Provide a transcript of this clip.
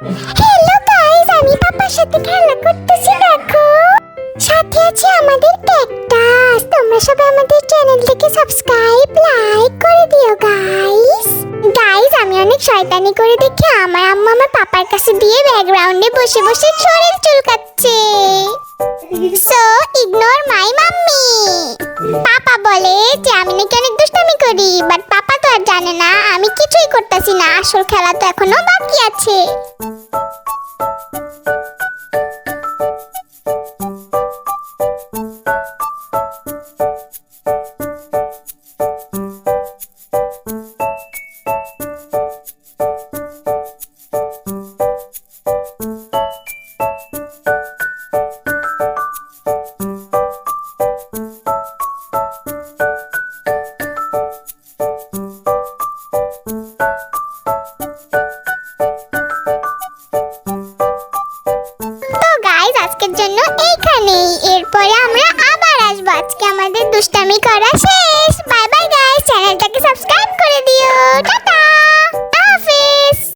Hello guys, আমি পাপার সাথে খেলা করতেছি। দেখো, সাথে আছে আমাদের ক্যাকটাস। তোমরা সবাই আমাদের চ্যানেলটিকে সাবস্ক্রাইব লাইক করে দিও গাইস। গাইস, আমি অনেক শয়তানি করে দেখে আমার আম্মু আমার পাপার কাছে দিয়ে ব্যাকগ্রাউন্ডে বসে বসে শরীর চুলকাচ্ছে। So ignore my mummy. Papa বলে যে আমি নাকি অনেক দুষ্টামি করি, বাট পাপা তো আর জানে না আমি কিছুই করতেছি না। আসল খেলা তো এখনো বাকি আছে। আজকের জন্য এইখানেই, এরপরে আমরা আবার আসবো। আজকে আমাদের দুষ্টামি করা শেষ। বাই বাই গাইস, চ্যানেলটা